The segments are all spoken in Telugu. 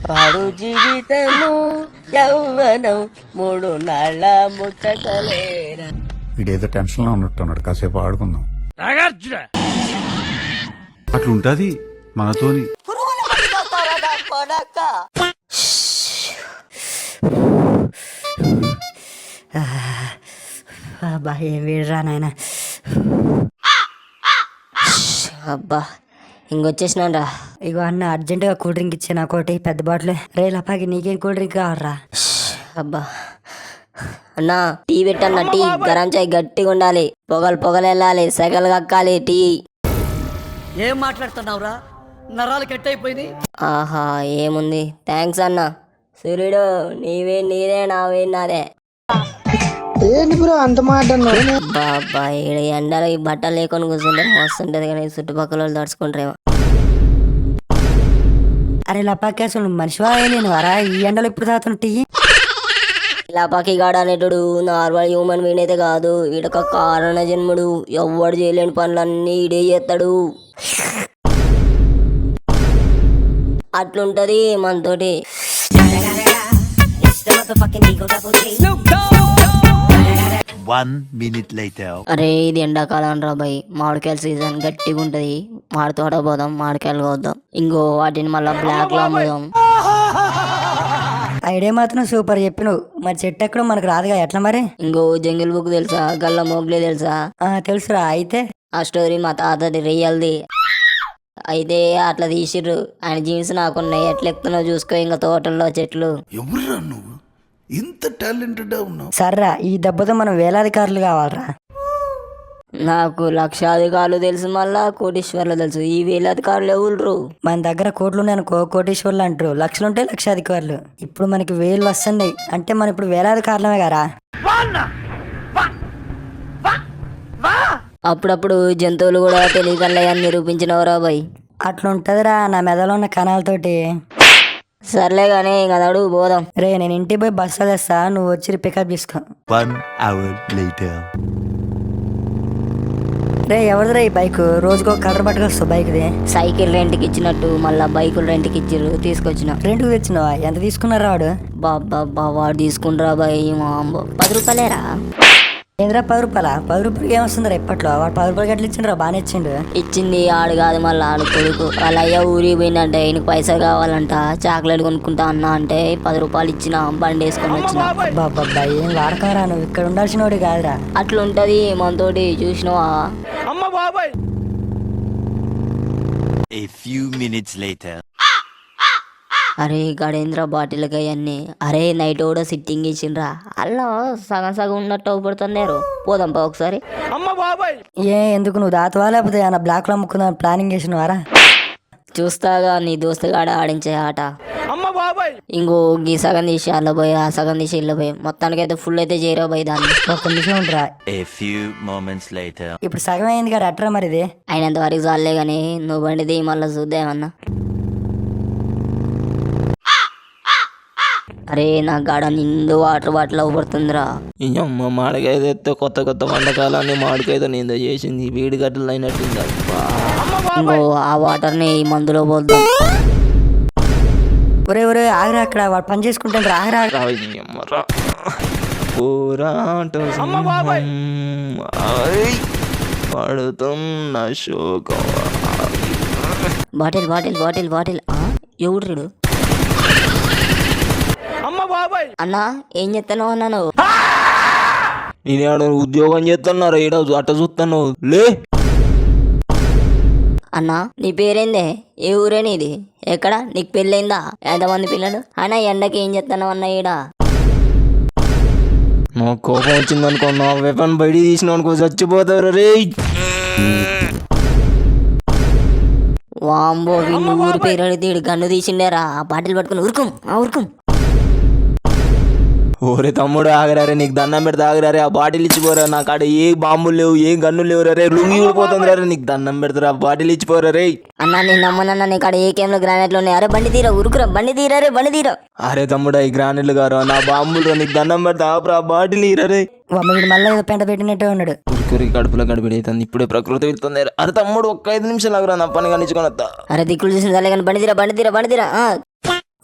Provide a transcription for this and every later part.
పాడు జీవితము యౌవనం 3 నాళ్ళ ముచ్చటలేరా. వీడేదో టెన్షన్ లో ఉన్నట్టున్నాడు, కాసేపు ఆడుకుందాం. అట్లుంటది మనతోని. అబ్బా ఏం వీడరా నాయన. అబ్బా ఇంకొచ్చేసినారా. ఇగో అన్న అర్జెంటుగా కూల్ డ్రింక్ ఇచ్చే నాకోటి పెద్ద బాటిల్. రే లపాకి నీకేం కూల్ డ్రింక్ కావాలరా? అబ్బా అన్నా టీ పెట్టన్నా. టీ గరం చాయ్ గట్టిగా ఉండాలి, పొగలు వెళ్ళాలి, సెగలు కక్కాలి టీ. ఏం మాట్లాడుతున్నావురా, నరాలు కట్ అయిపోయింది. ఆహా ఏముంది, థ్యాంక్స్ అన్న. సూర్యుడు నీదే నాదే. ఏంటి బ్రో అంత మాట బాబా ఈడ ఎండలో ఈ బట్టలు లేకొని కూర్చుంటే మస్తుంటది, కానీ చుట్టుపక్కల వాళ్ళు దడుచుకుంటారేమో. అరే లపాకి అసలు మనిషివా నేను వరా? ఈ ఎండలో ఇప్పుడు తాగుతున్న టీ. లపాకి గాడు అనేటుడు నార్మల్ హ్యూమన్ బీయింగ్ అయితే కాదు, ఈడొక కారణ జన్ముడు. ఎవ్వడు చేయలేని పనులన్నీ ఈడే చేస్తాడు. అట్లుంటది మనతోటి. అరే ఇది ఎండాకాలం రా భయ్, మామిడికాయల సీజన్ గట్టిగా ఉంటది. మామిడి తోట పోదాం, మామిడికాయలు కోద్దాం. ఇంకో వాటిని మళ్ళా బ్లాక్ లో అమ్ముదాం. ఐడియా మాత్రం సూపర్ చెప్పినవు. మరి చెట్టు ఎక్కడో మనకు రాదుగా, ఎట్లా మరి? ఇంకో జంగిల్ బుక్ తెలుసా, గల్ల మోగ్లీ తెలుసా? తెలుసురా. అయితే ఆ స్టోరీ మా తాతది రియల్ది. అయితే అట్లా తీసిర్రు. ఆయన జీన్స్ నాకున్నాయి, ఎట్లా ఎక్కుతున్నావు చూసుకో. ఇంకా తోటల్లో చెట్లు. ఎవరురా నువ్వు, ఇంత టాలెంటెడ్ ఉన్నావు? సర్రా, ఈ దెబ్బతో మనం వేలాధికారులు కావాలరా. నాకు లక్షాధికారులు తెలుసు, మళ్ళా కోటీశ్వర్లు తెలుసు. ఈ వేలాధికారులు ఎవరు? మన దగ్గర కోట్లు ఉన్నాయనుకో కోటీశ్వర్లు అంటారు, లక్షలుంటే లక్షాధికారులు. ఇప్పుడు మనకి వేలు వస్తున్నాయి అంటే మనం ఇప్పుడు వేలాధికారులమే గారా. అప్పుడప్పుడు జంతువులు కూడా తెలియకల్లని నిరూపించినవరా బాయ్. అట్లుంటదిరా నా మెదలో ఉన్న కణాలతోటి. సర్లే గానీ ఇంకా అడుగు పోదాం. రే నేను ఇంటికి పోయి బస్సు తెస్తా, నువ్వు వచ్చి పికప్ తీసుకో. 1 hour later. రే ఎవరిదిరా ఈ బైక్? రోజుకో కలర్ పట్టుకొస్తావు బైక్ది. సైకిల్ రెంట్కి ఇచ్చినట్టు మళ్ళా బైకులు రెంట్కి ఇచ్చిర్రు, తీసుకొచ్చిన. రెంట్కి తెచ్చినావా? ఎంత తీసుకున్నారా వాడు? బాబా వాడు తీసుకుంటారా బాయ్, మా అమ్మ 10 రూపాయలేరా. ఏంద్రా 10 రూపాయల? 10 రూపాయలకి ఏమొస్తుందిరా ఇప్పట్లో? వాడు 10 రూపాయలకి ఎట్లా ఇచ్చిండ్రా? బాగానే ఇచ్చిండు. ఇచ్చింది ఆడు కాదు, మళ్ళీ ఆడు కొడుకు. వాళ్ళ అయ్య ఊరికి పోయిందంటే ఈయనకు పైసలు కావాలంట, చాక్లెట్ కొనుక్కుంటా అన్నా అంటే 10 రూపాయలు ఇచ్చిన, బండి వేసుకొని వచ్చిన. బాబా ఏం వాడకరా, నువ్వు ఇక్కడ ఉండాల్సిన వాడు కాదురా. అట్లుంటది మనతోటి, చూసినవా? A few minutes later. అరే గడేంద్ర బాటిల్కి అవన్నీ. అరే నైట్ కూడా సిట్టింగ్ ఇచ్చిండ్రా, అలా సగం ఉన్నట్టు అవుపడుతున్నారు. పోదాం పా ఒకసారి. ఎందుకు నువ్వు దాతవా లేకపోతే ఏమన్నా బ్లాక్ లో అమ్ముకుందా ప్లానింగ్ చేసినవారా? చూస్తాగా నీ దోస్తుగాడ ఆడించే ఆట. ఇంకో గీ సగం తీసి అల్ల పోయి, ఆ సగం తీసి ఇల్ల పోయి, మొత్తానికి అయితే ఫుల్ అయితే చేయరా పోయి దాన్ని. ఒక నిమిషం ఉండరా. A few moments later. ఇప్పుడు సగం అయింది కదా అట్రా మరి ఇది. అయినంత వరకు చాలే గానీ నువ్వు బండిది మళ్ళీ చూద్దామన్నా. అరే నా గాడ నిండు వాటర్ బాటిల్ అవ్వబడుతుందిరా. అమ్మ మామిడికాయ తెస్తే కొత్త వంటకాలన్నీ మామిడికాయతో నింద చేసింది, వేడి గడ్డలు అయినట్టుంది. ఇంకో ఆ వాటర్ ని మందులో పోద్దాం. ఒరే ఆగరా, అక్కడ వాడు పని చేసుకుంటాను ఆగరా. పడుతున్న శోకం. బాటిల్ ఎవడు అన్నా? ఏం చెప్తాను అన్నా నువ్వు? నేను ఉద్యోగం చేస్తున్నారా ఈడ అట్ట చూస్తాను లే. అన్నా నీ పేరేందే? ఏ ఊరే నీది? ఎక్కడ? నీకు పెళ్ళైందా? ఎంతమంది పిల్లలు? అయినా ఎండకి ఏం చేస్తాను అన్న ఈడ? నాకు కోపం వచ్చింది అనుకో, నా వెపన్ బయట తీసిన అనుకో చచ్చిపోతారు రే. వాంబో వీళ్ళు ఊరి పేరు అడిగితే గన్ను తీసిండేరా. ఆ బాటిల్ పట్టుకుని ఉరుకుం. ఓరే తమ్ముడు ఆగరారే, నీకు దండం పెడితే ఆగరారే, ఆ బాటిల్ ఇచ్చిపోరా. నా కాడ ఏ బాంబులు లేవు, ఏ గన్నులు లేవు రే. లుంగి ఊడిపోతుంది రే, నీకు దండం పెడతారా, ఆ బాటిల్ ఇచ్చిపోరా రే. అన్నా నేను నమ్మనన్నా, నీ కాడ ఏ కేంలో గ్రానైట్లు ఉన్నాయి. అరే బండి తీరా, ఉరుకురా, బండి తీరా. అరే తమ్ముడా ఈ గ్రానైట్లు గారు నా బాంబులు, నీకు దండం పెడతా ఆపరా, ఆ బాటిల్ ఇరరే. వీడు మళ్ళీ ఏదో పెంట పెట్టినట్టే ఉన్నాడు. ఉరికి కడుపులో గడిపిడి అవుతుంది, ఇప్పుడే ప్రకృతి వెళ్తుంది. అరే తమ్ముడు ఒక్క 5 నిమిషాలు ఆగురా, నా పని కనిచుకొని వస్తా. అరే దిక్కులు చూసిన కానీ బండి తీరా.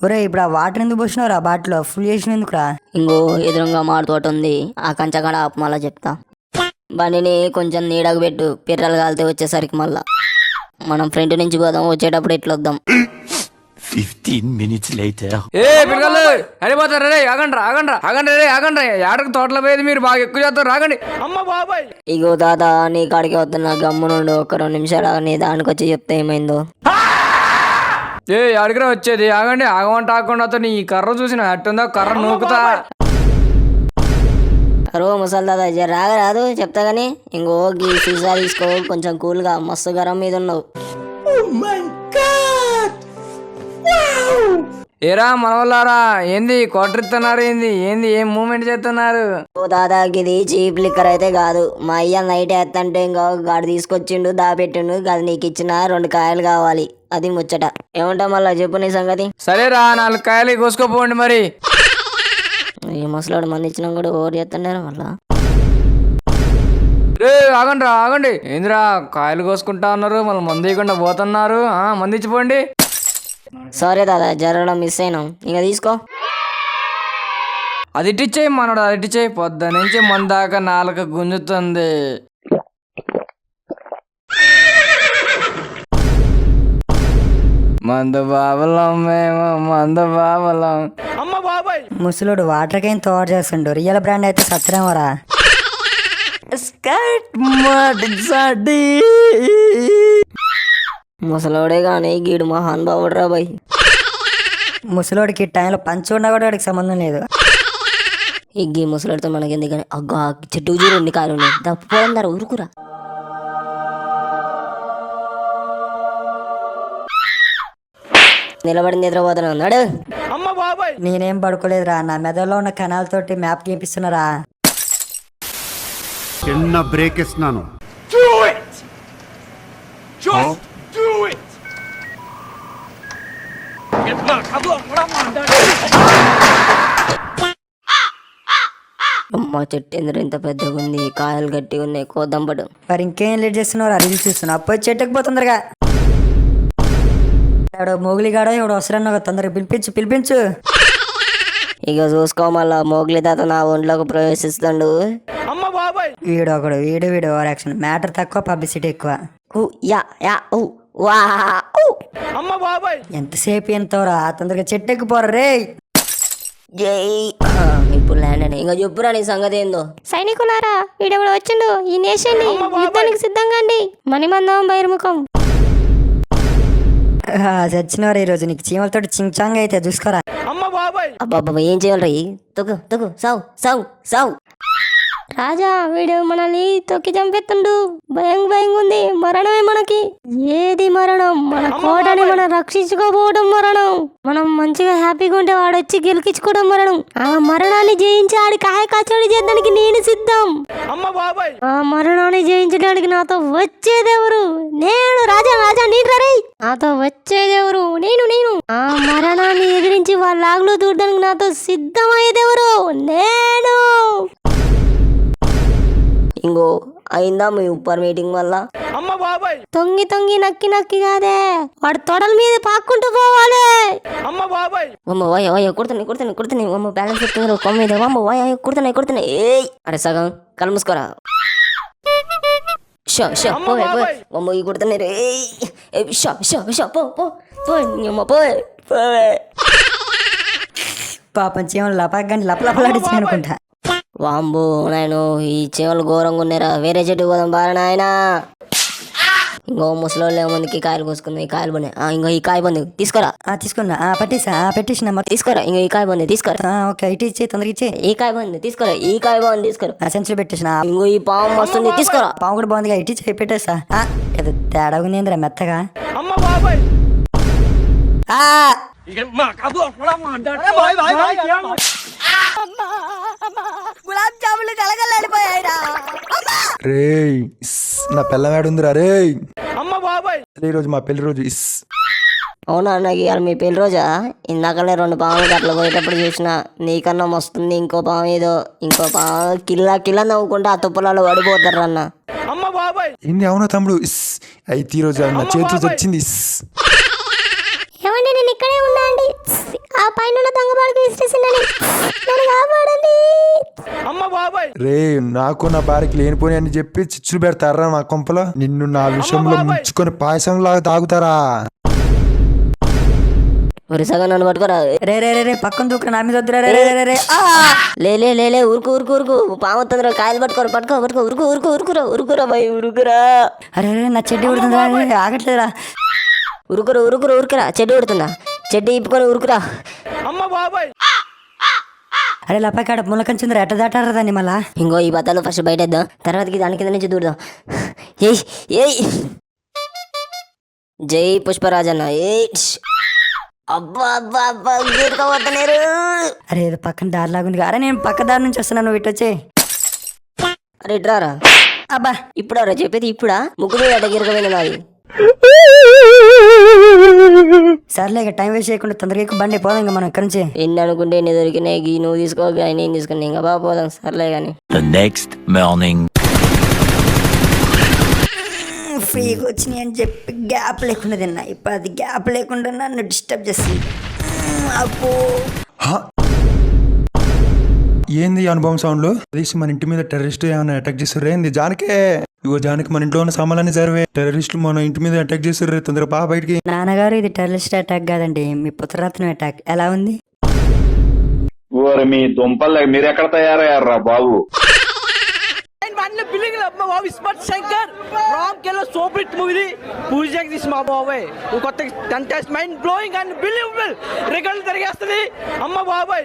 ఒరే ఇప్పుడు ఆ వాటర్ ఎందుకు పోసినావు ఆ బాటిలో ఫుల్ చేసిన ఎందుకురా? ఇంకో ఎదురుగా మాడి తోట ఉంది, ఆ కంచకాడ మళ్ళా చెప్తా. బండిని కొంచెం నీడకు పెట్టు, పిర్రలు కాలితే వచ్చేసరికి మళ్ళా మనం ఫ్రంట్ నుంచి పోదాం, వచ్చేటప్పుడు ఎట్లా వద్దాం. 15 minutes later. ఏ పిల్లలు వెళ్ళిపోతారు రే, ఆగండ్రా ఆగండ్రా ఆగండి రే ఆగండి. ఏడకు తోటలో పోయేది మీరు బాగా ఎక్కువ చేస్తారు, రాగండి. అమ్మ బాబాయ్ ఇగో తాత నీ కాడికి వస్తున్నా, గమ్మునుండు ఒక 2 నిమిషాలు నీ దానికి వచ్చి చెప్తే ఏమైందో. ఏ అడిగిరా వచ్చేది, ఆగండి. ఆగమంటే ఆగకుండా నీ కర్ర చూసిన అట్టుందా, కర్ర నూకుతా. రో ముసలి తాత జర రాగరాదు చెప్తా గానీ. ఇంకో గీ సీసా తీసుకో, కొంచెం కూల్గా, మస్తు గరం మీద ఉన్నావు. ఏరా మనవల్లారా, ఏంది కొట్టిస్తున్నారు, ఏంది ఏంది ఏం మూమెంట్ చేస్తున్నారు? ఓ దాదాకి ఇది చీప్ లిక్కర్ అయితే కాదు. మా అయ్య నైట్ ఎత్తంటే ఇంకో గాడి తీసుకొచ్చిండు, దాపెట్టిండు. అది నీకు ఇచ్చిన 2 కాయలు కావాలి, అది ముచ్చట. ఏమంటా మళ్ళా చెప్పు నీ సంగతి. సరేరా 4 కాయలు కోసుకోపోండి మరి. ఈ ముసలాడు మంది ఇచ్చినా కూడా ఓవర్ చేస్తున్నారా మళ్ళా. రే ఆగండి రా ఆగండి. ఏందిరా కాయలు కోసుకుంటా ఉన్నారు, మళ్ళీ మంది ఇవ్వకుండా పోతున్నారు. మంది ఇచ్చిపోండి. సారీ దాదా, జరగడం మిస్ అయినాం. ఇంకా తీసుకో. అది ఇట్టిచ్చేయి మనోడు, అది ఇట్టిచ్చేయి. పొద్దు నుంచి మన దాకా 4 గుంజుతుంది. మందు బాబలం మేము, మందు బాబలం. అమ్మ బాబాయ్ ముసలోడు వాటర్ కైన్ తోడు చేస్తుండు, రియల్ బ్రాండ్ అయితే సత్యరామరా. ముసలోడే కానీ గీడు మహాన్ బాబుడు రా బాయ్. ముసలోడికి టైంలో పంచి ఉన్నా కూడా వాడికి సంబంధం లేదు. ఈ గీ ముసలోడితో మనకి ఎందుకని. అగ్గో ఆ చెట్టు చూడు 2 కాయలు ఉన్నాయి, తప్పిపోయిందారు ఊరుకురా. నిలబడి నిద్రపోతున్నా ఉన్నాడు. నేనేం పడుకోలేదురా, నా మెదడులో ఉన్న కణాలతోటి మ్యాప్ గీపిస్తున్నారా. చిన్న బ్రేక్ ఇస్తున్నాను. అమ్మ చెట్టు ఎందుకు ఇంత పెద్దగా ఉంది, కాయలు గట్టిగా ఉన్నాయి, కోద్దాం పడు. మరి ఇంకేం లేట్ చేస్తున్నావు, రీల్స్ చూస్తున్నావు. అప్పుడు చెట్టుకు పో తొందరగా. ఎవడో మోగులిగాడో ఎవడో వసరన్నా తొందరగా పిలిపించు. ఇక చూసుకో మళ్ళా మోగ్లి తాత నా ఒంట్లోకి ప్రవేశిస్తాడు. వీడు ఓవర్ యాక్షన్. మ్యాటర్ తక్కువ, పబ్లిసిటీ ఎక్కువ. ఎంతసేపు ఎంతోరా, తొందరగా చెట్టు ఎక్కిపోరా రే. ఇప్పుడు ల్యాండ్ అని ఇంకా చెప్పురా నీ సంగతి ఏందో. సైనికులారా, వీడెవడు వచ్చిండు, ఈ నేషన్ని యుద్ధానికి సిద్ధంగా అండి. మణిమందం బైర్ముఖం. చచ్చినవారు ఈరోజు నీకు చీమలతోటి చించాంగ్ అయితే చూసుకోరా. అబ్బా ఏం చేయాలి? తొక్కు సావు. రాజా, వీడు మనల్ని తొక్కి చంపేస్తుండు. భయం ఉంది. మరణమే మనకి. ఏది మరణం? మన కోటని మనం రక్షించుకోపోవడం మరణం. మనం మంచిగా హ్యాపీగా ఉంటే వాడొచ్చి గెలికించుకోవడం మరణం. ఆ మరణాన్ని జయించి ఆడి కాయ కచ్చడి చేయడానికి నేను సిద్ధం. ఆ మరణాన్ని జయించడానికి నాతో వచ్చేదెవరు? నేను. రాజా నేను రే. నాతో వచ్చేదెవరు? నేను. ఆ మరణాన్ని ఎదిరించి వాళ్ళ ఆగులు దూడడానికి నాతో సిద్ధమయ్యేదెవరు? నేను. ఇంకో అయిందా మీ ఉప్పర్ మీటింగ్ వల్ల? తొంగి నక్కి కాదే, వాడు తొడల మీద పాక్కుంటూ పోవాలి. కొడుతున్నాయి బ్యాలెన్స్ ఎత్తున్నారు కొమ్మ కుడుతున్నాయి. ఏయ్ అరే సగం కళ్ళు మూసుకోరా. ఈ కుడుతున్నారు. పాపం చీమలు లపాగండి లపలపలాడిచ్చి అనుకుంటా. వాంబో నేను ఈ చీమలు ఘోరంగా ఉన్నారా. వేరే చెట్టు పోదాం బాగా నాయనా. ఇంకో ముసలోళ్ళు ఏముందికి కాయలు కోసుకుందాం. ఈ కాయలు బండి ఇంకో ఈ కాయ బంది తీసుకోరా. తీసుకున్నా పెట్టేసిన తీసుకోరా. ఇంకో ఈ కాయ బంది తీసుకోరా. ఓకే ఇటు ఇచ్చే తొందరగా ఇచ్చే. ఈ కాయ బంది తీసుకోరా. ఈ కాయ బాగుంది తీసుకోరా. సెంచులు పెట్టేసిన. ఇంకో ఈ పాము వస్తుంది తీసుకోరా. పాము కూడా బాగుందిగా, ఇటు ఇచ్చే పెట్టేసా. తేడా ఉంది ఏంద్రా మెత్తగా. గులాబ్ జాములు కలగలడిపోయాయిరా. రేయ్ నా పిల్లం ఏడుందిరా రే. ఈరోజు మా పెళ్లి రోజు. అవునా నాకు ఇవాళ మీ పెళ్లి రోజా? ఇందాకనే 2 పాములు అట్లా పోయేటప్పుడు చూసిన. నీకన్నా వస్తుంది ఇంకో పాము, ఏదో ఇంకో పాము కిల్లా నవ్వుకుంటే ఆ తుప్పలలో పడిపోతారు అన్న. ఏంది? అవునా తమ్ముడు? అయితే ఈరోజు నా చేతిలో వచ్చింది. ఏమండి, నేను ఇక్కడే ఉన్నా అండి. పైన దొంగబాడికి విసిరేసిందని నన్ను కాపాడండి. రే నాకు నా భార్యకి లేనిపోయి అని చెప్పి చిచ్చులు పెడతారా నా కొంపలో? నిన్ను నా విషయంలో ముంచుకొని పాయసం లాగా తాగుతారా? వరుసగా నన్ను పట్టుకోరా. రే రే రే రే పక్కన దూకురా, నా మీద వద్దురా. రే రే రే రే ఆ! లే ఉరుకు పాము వస్తుందిరా. కాయలు పట్టుకో ఉరుకురా భయ్ ఉరుకురా. అరే రే నా చెడ్డి ఉడుతుందిరా, రే, ఆగట్లేదురా. ఉరుకురా చెడ్డి ఉడుతుందా? చెడ్డి ఇప్పుకొని ఉరుకురా. అరే లపాకాడ ములకంచుందిరా, ఎట్ట దాటారా దాన్ని మళ్ళా? ఇంకో ఈ బత్తాలు ఫస్ట్ బయటేద్దాం, తర్వాతకి దాని కింద నుంచి దూరదాం. ఏయ్ జై పుష్పరాజన్న. అబ్బా గీరుకోవద్దలేరు. అరే ఏదో పక్కన దారిలాగుంది. అరే నేను పక్క దారి నుంచి వస్తున్నాను, నువ్వు ఇటు వచ్చే. అరే ఇట్రారా. అబ్బా ఇప్పుడా చెప్పేది? ఇప్పుడా? ముగ్గు మీద అడ్డ గీరకపోయింది నాది. సర్లే ఇక టైం వేస్ట్ చేయకుండా తొందరగా ఎక్కువ బండి పోదాం ఇంకా మనం ఇక్కడి నుంచి. ఎన్ని అనుకుంటే ఎన్ని దొరికినాయి. నువ్వు తీసుకో, నేను తీసుకుని ఇంకా బాగా పోదాం. సర్లే కానీ The next morning. ఫ్రీగా వచ్చినాయి అని చెప్పి గ్యాప్ లేకుండా తిన్నా, ఇప్పుడు అది గ్యాప్ లేకుండా నన్ను డిస్టర్బ్ చేస్తుంది. అబ్బో ఏంది ఈ అనుభవం సౌండ్లు? తీసి మన ఇంటి మీద టెర్రరిస్ట్ ఏమైనా అటాక్ చేస్తారు ఏంది? జానకే ఇగో జానకి, మన ఇంట్లో ఉన్న సామాన్లన్నీ జరివే. టెర్రరిస్టులు మన ఇంటి మీద అటాక్ చేస్తారు, తొందరగా బా బయటికి. నాన్నగారు ఇది టెర్రరిస్ట్ అటాక్ కాదండి, మీ పుత్రరత్నం అటాక్. ఎలా ఉంది? ఓరి మీ దుంపలు మీరు ఎక్కడ తయారయ్యారా బాబు? బిల్డింగ్ స్మార్ట్ శంకర్ రామ్ కేలో సూపర్ మూవీ పూజ తీసి మా బాబాయ్ కొత్త contest mind blowing and believable రికార్డులు తిరిగేస్తుంది. అమ్మ బాబాయ్